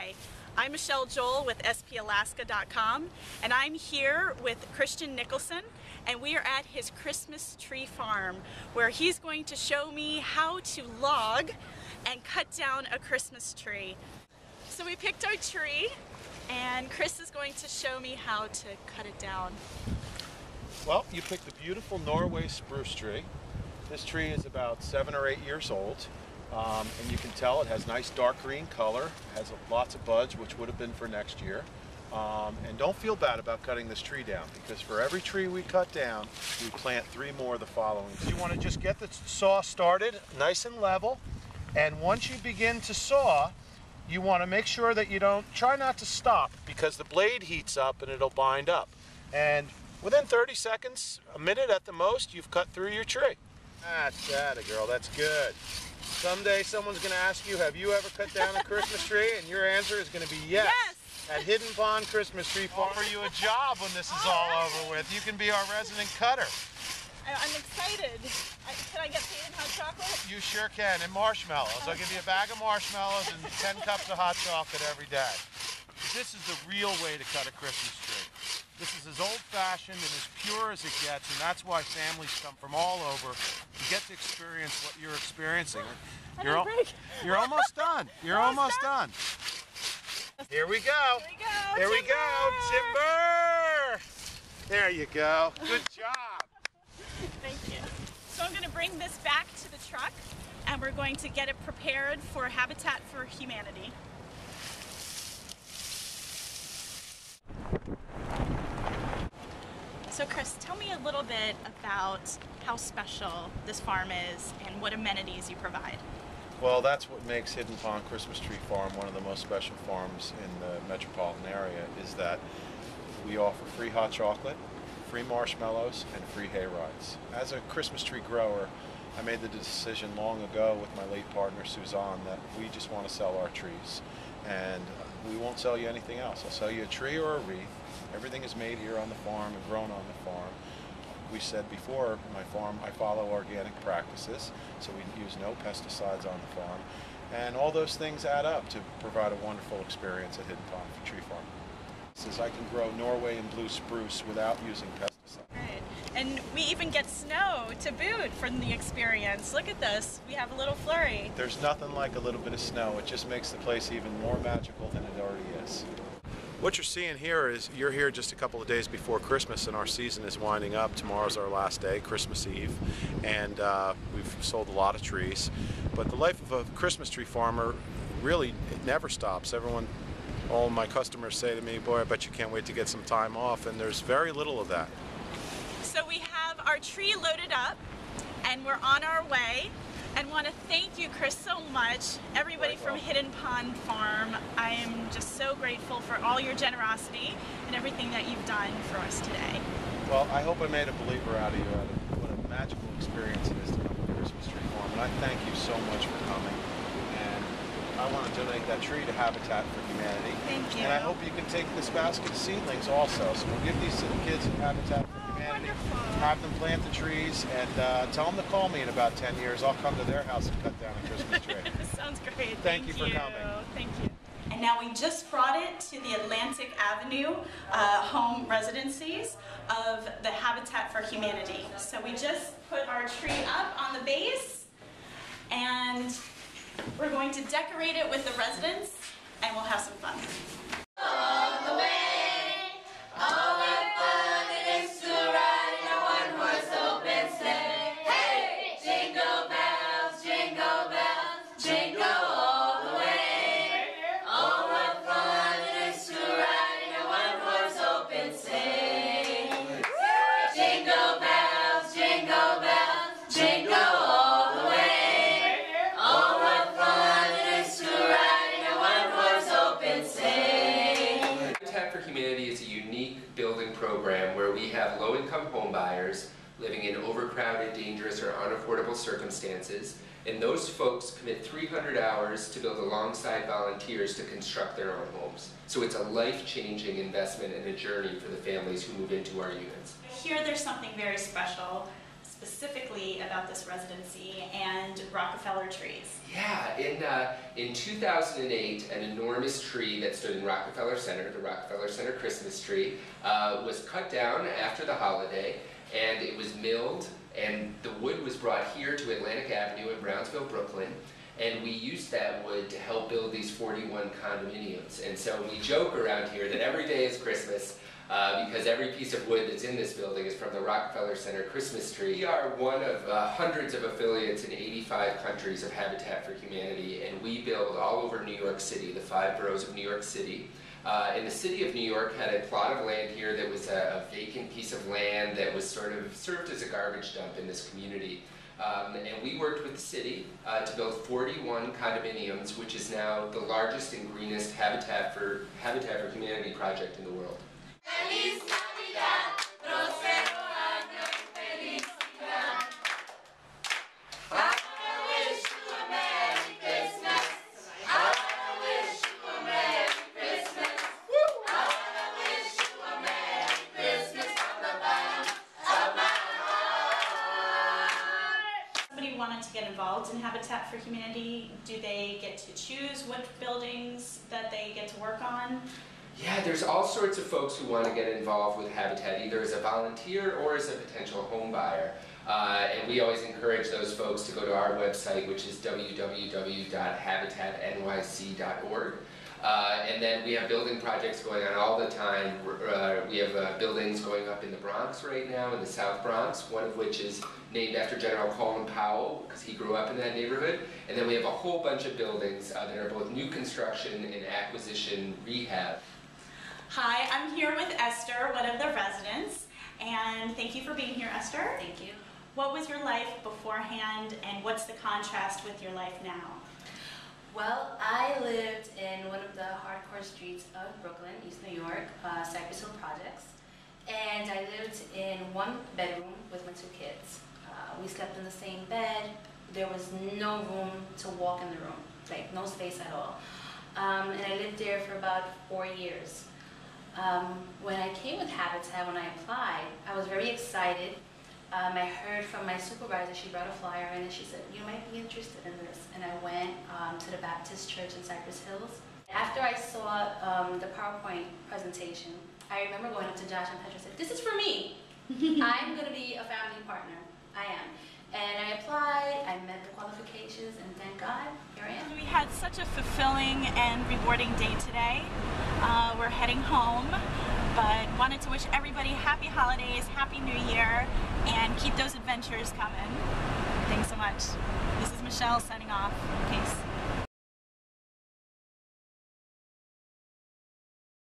Hi, I'm Michelle Joel with spalaska.com, and I'm here with Christian Nicholson, and we are at his Christmas tree farm where he's going to show me how to log and cut down a Christmas tree. So we picked our tree, and Chris is going to show me how to cut it down. Well, you picked a beautiful Norway spruce tree. This tree is about 7 or 8 years old. And you can tell it has nice dark green color, has lots of buds, which would have been for next year. And don't feel bad about cutting this tree down, because for every tree we cut down, we plant 3 more the following. So you want to just get the saw started nice and level, and once you begin to saw, you want to make sure that you try not to stop, because the blade heats up and it'll bind up. And within 30 seconds, a minute at the most, you've cut through your tree. That's that, girl, that's good. Someday someone's going to ask you, have you ever cut down a Christmas tree? And your answer is going to be yes. At Hidden Pond Christmas Tree Farm. Offer you a job when this is all over with. You can be our resident cutter. I'm excited. Can I get paid in hot chocolate? You sure can, and marshmallows. I'll give you a bag of marshmallows and 10 cups of hot chocolate every day. This is the real way to cut a Christmas tree. This is as old-fashioned and as pure as it gets, and that's why families come from all over to get to experience what you're experiencing. You're almost done. You're almost done. Here we go. Here we go. Timber! There you go. Good job. Thank you. So I'm going to bring this back to the truck, and we're going to get it prepared for Habitat for Humanity. So Chris, tell me a little bit about how special this farm is and what amenities you provide. Well, that's what makes Hidden Pond Christmas Tree Farm one of the most special farms in the metropolitan area, is that we offer free hot chocolate, free marshmallows, and free hay rides. As a Christmas tree grower, I made the decision long ago with my late partner Suzanne that we just want to sell our trees, and we won't sell you anything else. I'll sell you a tree or a wreath. Everything is made here on the farm and grown on the farm. We said before, my farm, I follow organic practices, so we use no pesticides on the farm. And all those things add up to provide a wonderful experience at Hidden Pond Tree Farm. Says I can grow Norway and blue spruce without using pesticides. Right. And we even get snow to boot from the experience. Look at this, we have a little flurry. There's nothing like a little bit of snow. It just makes the place even more magical than it already is. What you're seeing here is you're here just a couple of days before Christmas, and our season is winding up. Tomorrow's our last day, Christmas Eve, and we've sold a lot of trees. But the life of a Christmas tree farmer, really, it never stops. All my customers say to me, boy, I bet you can't wait to get some time off, and there's very little of that. So we have our tree loaded up, and we're on our way. And want to thank you, Chris, so much. Everybody from Hidden Pond Farm. I am just so grateful for all your generosity and everything that you've done for us today. Well, I hope I made a believer out of you. What a magical experience it is to come to Christmas Tree Farm. And I thank you so much for coming. And I want to donate that tree to Habitat for Humanity. Thank you. And I hope you can take this basket of seedlings also. So we'll give these to the kids at Habitat for Humanity. Wonderful. Have them plant the trees, and tell them to call me in about 10 years. I'll come to their house and cut down a Christmas tree. Sounds great. Thank you for coming. Thank you. And now we just brought it to the Atlantic Avenue home residencies of the Habitat for Humanity. So we just put our tree up on the base, and we're going to decorate it with the residents, and we'll have some fun. On the way. Program where we have low-income home buyers living in overcrowded, dangerous, or unaffordable circumstances, and those folks commit 300 hours to build alongside volunteers to construct their own homes. So it's a life-changing investment and a journey for the families who move into our units. Here there's something very special specifically about this residency and Rockefeller trees. Yeah, in 2008, an enormous tree that stood in Rockefeller Center, the Rockefeller Center Christmas tree, was cut down after the holiday, and it was milled, and the wood was brought here to Atlantic Avenue in Brownsville, Brooklyn, and we used that wood to help build these 41 condominiums. And so we joke around here that every day is Christmas, because every piece of wood that's in this building is from the Rockefeller Center Christmas tree. We are one of hundreds of affiliates in 85 countries of Habitat for Humanity, and we build all over New York City, the 5 boroughs of New York City. And the city of New York had a plot of land here that was a vacant piece of land that was sort of served as a garbage dump in this community. And we worked with the city to build 41 condominiums, which is now the largest and greenest Habitat for Humanity project in the world. Feliz Navidad, próspero año y felicidad. I wanna wish you a Merry Christmas. I wanna wish you a Merry Christmas. I wanna wish you a Merry Christmas from the bottom of my heart. Somebody wanted to get involved in Habitat for Humanity, do they get to choose what buildings that they get to work on? Yeah, there's all sorts of folks who want to get involved with Habitat, either as a volunteer or as a potential home buyer. And we always encourage those folks to go to our website, which is www.habitatnyc.org. And then we have building projects going on all the time. We have buildings going up in the Bronx right now, in the South Bronx, one of which is named after General Colin Powell, because he grew up in that neighborhood. And then we have a whole bunch of buildings that are both new construction and acquisition rehab. Hi, I'm here with Esther, one of the residents, and thank you for being here, Esther. Thank you. What was your life beforehand, and what's the contrast with your life now? Well, I lived in one of the hardcore streets of Brooklyn, East New York, Cypress Hill Projects, and I lived in one bedroom with my 2 kids. We slept in the same bed. There was no room to walk in the room, like no space at all. And I lived there for about 4 years. When I came with Habitat, when I applied, I was very excited. I heard from my supervisor, she brought a flyer in and she said, you might be interested in this. And I went to the Baptist Church in Cypress Hills. After I saw the PowerPoint presentation, I remember going up to Josh and Petra and said, this is for me. I'm going to be a family partner. I am. And I applied, I met the qualifications, and thank God, here I am. We had such a fulfilling and rewarding day today. We're heading home, but wanted to wish everybody happy holidays, happy new year, and keep those adventures coming. Thanks so much. This is Michelle signing off. Peace.